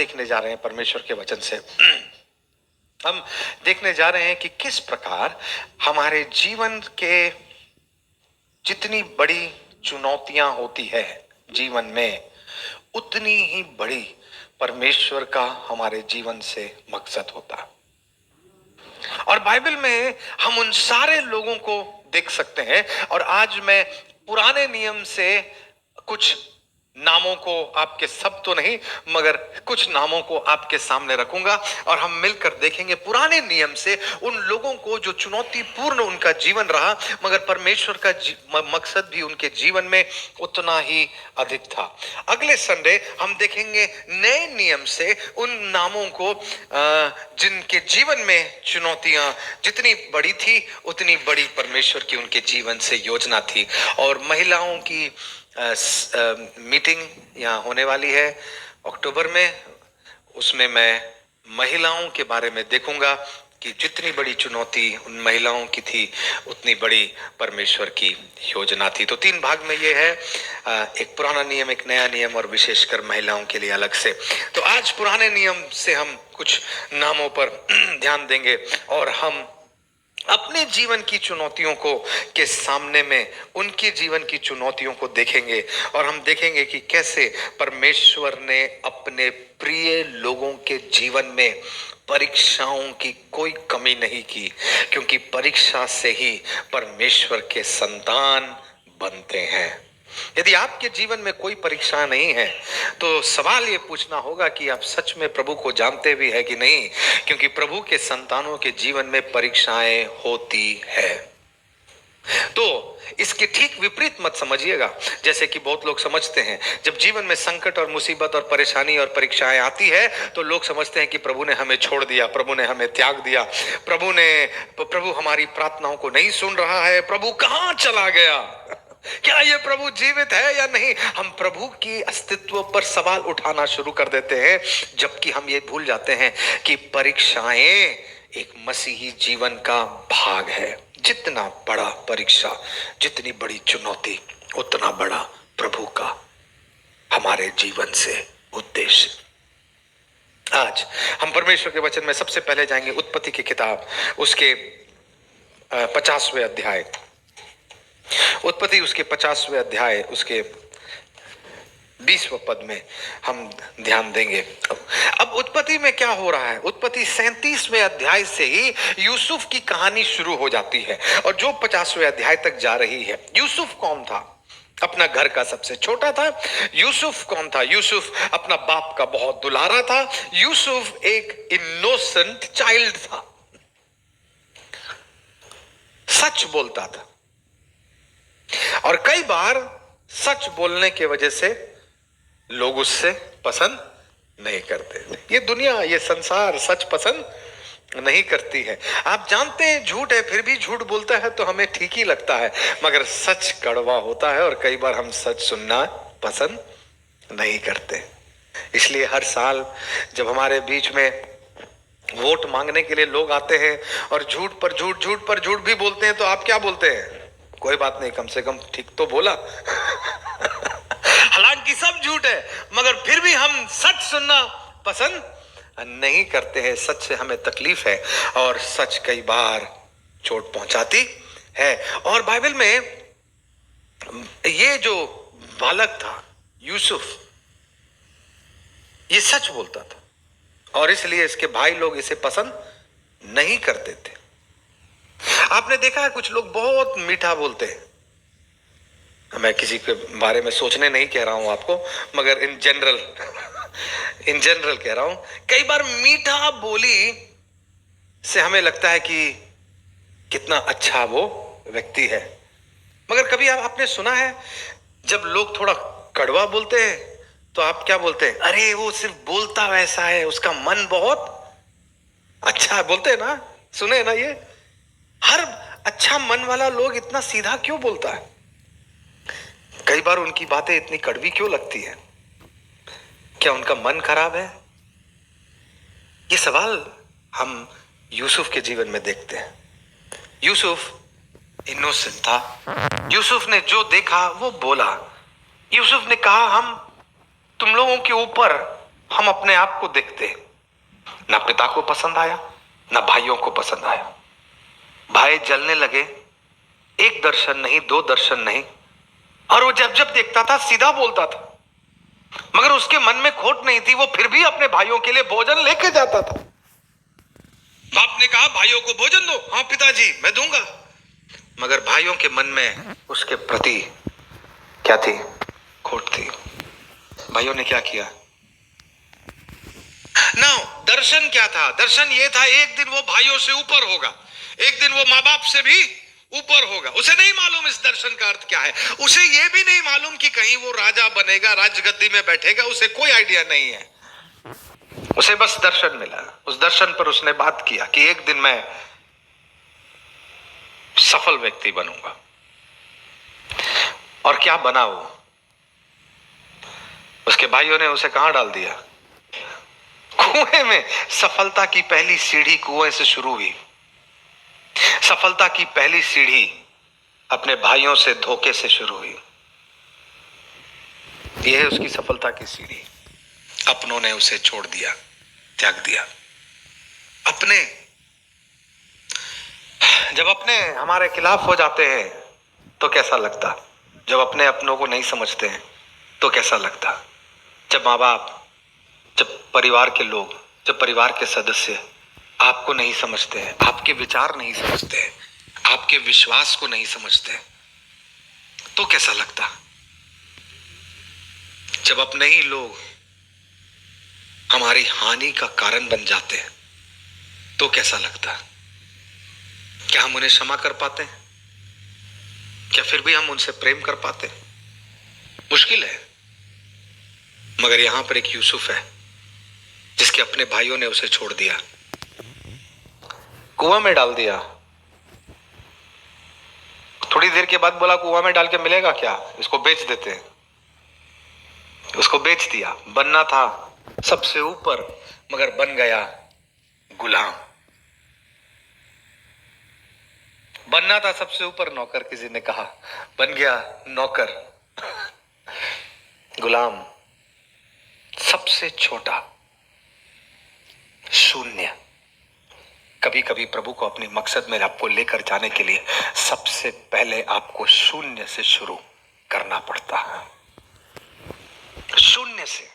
देखने जा रहे हैं परमेश्वर के वचन से। हम देखने जा रहे हैं कि किस प्रकार हमारे जीवन के जितनी बड़ी चुनौतियां होती है जीवन में, उतनी ही बड़ी परमेश्वर का हमारे जीवन से मकसद होता। और बाइबल में हम उन सारे लोगों को देख सकते हैं। और आज मैं पुराने नियम से कुछ नामों को, आपके सब तो नहीं मगर कुछ नामों को आपके सामने रखूंगा और हम मिलकर देखेंगे पुराने नियम से उन लोगों को जो चुनौतीपूर्ण उनका जीवन रहा, मगर परमेश्वर का मकसद भी उनके जीवन में उतना ही अधिक था। अगले संडे हम देखेंगे नए नियम से उन नामों को जिनके जीवन में चुनौतियां जितनी बड़ी थी उतनी बड़ी परमेश्वर की उनके जीवन से योजना थी। और महिलाओं की मीटिंग यहाँ होने वाली है अक्टूबर में, उसमें मैं महिलाओं के बारे में देखूंगा कि जितनी बड़ी चुनौती उन महिलाओं की थी उतनी बड़ी परमेश्वर की योजना थी। तो 3 भाग में ये है, एक पुराना नियम, एक नया नियम और विशेषकर महिलाओं के लिए अलग से। तो आज पुराने नियम से हम कुछ नामों पर ध्यान देंगे और हम अपने जीवन की चुनौतियों को के सामने में उनके जीवन की चुनौतियों को देखेंगे और हम देखेंगे कि कैसे परमेश्वर ने अपने प्रिय लोगों के जीवन में परीक्षाओं की कोई कमी नहीं की, क्योंकि परीक्षा से ही परमेश्वर के संतान बनते हैं। यदि आपके जीवन में कोई परीक्षा नहीं है तो सवाल ये पूछना होगा कि आप सच में प्रभु को जानते भी है कि नहीं, क्योंकि प्रभु के संतानों के जीवन में परीक्षाएं होती है। तो इसके ठीक विपरीत मत समझिएगा, जैसे कि बहुत लोग समझते हैं जब जीवन में संकट और मुसीबत और परेशानी और परीक्षाएं आती है तो लोग समझते हैं कि प्रभु ने हमें छोड़ दिया, प्रभु ने हमें त्याग दिया, प्रभु हमारी प्रार्थनाओं को नहीं सुन रहा है, प्रभु कहां चला गया, क्या ये प्रभु जीवित है या नहीं। हम प्रभु की अस्तित्व पर सवाल उठाना शुरू कर देते हैं, जबकि हम ये भूल जाते हैं कि परीक्षाएं एक मसीही जीवन का भाग है। जितना बड़ा परीक्षा, जितनी बड़ी चुनौती, उतना बड़ा प्रभु का हमारे जीवन से उद्देश्य। आज हम परमेश्वर के वचन में सबसे पहले जाएंगे उत्पत्ति की किताब, उसके 50वें अध्याय, उत्पत्ति उसके 50वें अध्याय उसके 20वें पद में हम ध्यान देंगे। अब उत्पत्ति में क्या हो रहा है, उत्पत्ति 37वें अध्याय से ही यूसुफ की कहानी शुरू हो जाती है और जो 50वें अध्याय तक जा रही है। यूसुफ कौन था? अपना घर का सबसे छोटा था। यूसुफ कौन था? यूसुफ अपना बाप का बहुत दुलारा था। यूसुफ एक इनोसेंट चाइल्ड था, सच बोलता था और कई बार सच बोलने की वजह से लोग उससे पसंद नहीं करते थे। ये दुनिया, ये संसार सच पसंद नहीं करती है। आप जानते हैं झूठ है, फिर भी झूठ बोलता है तो हमें ठीक ही लगता है, मगर सच कड़वा होता है और कई बार हम सच सुनना पसंद नहीं करते। इसलिए हर साल जब हमारे बीच में वोट मांगने के लिए लोग आते हैं और झूठ पर झूठ, झूठ पर झूठ भी बोलते हैं, तो आप क्या बोलते हैं? कोई बात नहीं, कम से कम ठीक तो बोला। हालांकि सब झूठ है, मगर फिर भी हम सच सुनना पसंद नहीं करते हैं। सच से हमें तकलीफ है और सच कई बार चोट पहुंचाती है। और बाइबल में ये जो बालक था यूसुफ, ये सच बोलता था और इसलिए इसके भाई लोग इसे पसंद नहीं करते थे। आपने देखा है कुछ लोग बहुत मीठा बोलते हैं, मैं किसी के बारे में सोचने नहीं कह रहा हूं आपको, मगर इन जनरल कह रहा हूं। कई बार मीठा बोली से हमें लगता है कि कितना अच्छा वो व्यक्ति है, मगर कभी आपने सुना है जब लोग थोड़ा कड़वा बोलते हैं तो आप क्या बोलते हैं? अरे वो सिर्फ बोलता वैसा है, उसका मन बहुत अच्छा है, बोलते हैं ना, सुने ना। ये हर अच्छा मन वाला लोग इतना सीधा क्यों बोलता है? कई बार उनकी बातें इतनी कड़वी क्यों लगती है? क्या उनका मन खराब है? ये सवाल हम यूसुफ के जीवन में देखते हैं। यूसुफ इनोसेंट था। यूसुफ ने जो देखा वो बोला। यूसुफ ने कहा, हम तुम लोगों के ऊपर हम अपने आप को देखते हैं, ना पिता को पसंद आया, ना भाइयों को पसंद आया। भाई जलने लगे, एक दर्शन नहीं, दो दर्शन नहीं, और वो जब जब देखता था सीधा बोलता था, मगर उसके मन में खोट नहीं थी, वो फिर भी अपने भाइयों के लिए भोजन लेके जाता था। बाप ने कहा भाइयों को भोजन दो, हाँ पिताजी मैं दूंगा, मगर भाइयों के मन में उसके प्रति क्या थी? खोट थी। भाइयों ने क्या किया? ना दर्शन क्या था? दर्शन ये था एक दिन वो भाइयों से ऊपर होगा, एक दिन वो माँ बाप से भी ऊपर होगा। उसे नहीं मालूम इस दर्शन का अर्थ क्या है, उसे ये भी नहीं मालूम कि कहीं वो राजा बनेगा, राजगद्दी में बैठेगा, उसे कोई आइडिया नहीं है। उसे बस दर्शन मिला, उस दर्शन पर उसने बात किया कि एक दिन मैं सफल व्यक्ति बनूंगा। और क्या बना वो? उसके भाइयों ने उसे कहां डाल दिया? कुएं में। सफलता की पहली सीढ़ी कुएं से शुरू हुई। सफलता की पहली सीढ़ी अपने भाइयों से धोखे से शुरू हुई। यह है उसकी सफलता की सीढ़ी। अपनों ने उसे छोड़ दिया, त्याग दिया। अपने जब अपने हमारे खिलाफ हो जाते हैं तो कैसा लगता? जब अपने अपनों को नहीं समझते हैं तो कैसा लगता? जब माँ बाप, जब परिवार के लोग, जब परिवार के सदस्य आपको नहीं समझते हैं, आपके विचार नहीं समझते हैं, आपके विश्वास को नहीं समझते, तो कैसा लगता? जब अपने ही लोग हमारी हानि का कारण बन जाते हैं तो कैसा लगता? क्या हम उन्हें क्षमा कर पाते हैं? क्या फिर भी हम उनसे प्रेम कर पाते हैं? मुश्किल है। मगर यहां पर एक यूसुफ है जिसके अपने भाइयों ने उसे छोड़ दिया, कुआं में डाल दिया। थोड़ी देर के बाद बोला कुआं में डाल के मिलेगा क्या, इसको बेच देते हैं। उसको बेच दिया। बनना था सबसे ऊपर, मगर बन गया गुलाम। बनना था सबसे ऊपर नौकर, किसी ने कहा, बन गया नौकर। गुलाम, सबसे छोटा, शून्य। कभी कभी प्रभु को अपने मकसद में आपको लेकर जाने के लिए सबसे पहले आपको शून्य से शुरू करना पड़ता है। शून्य से।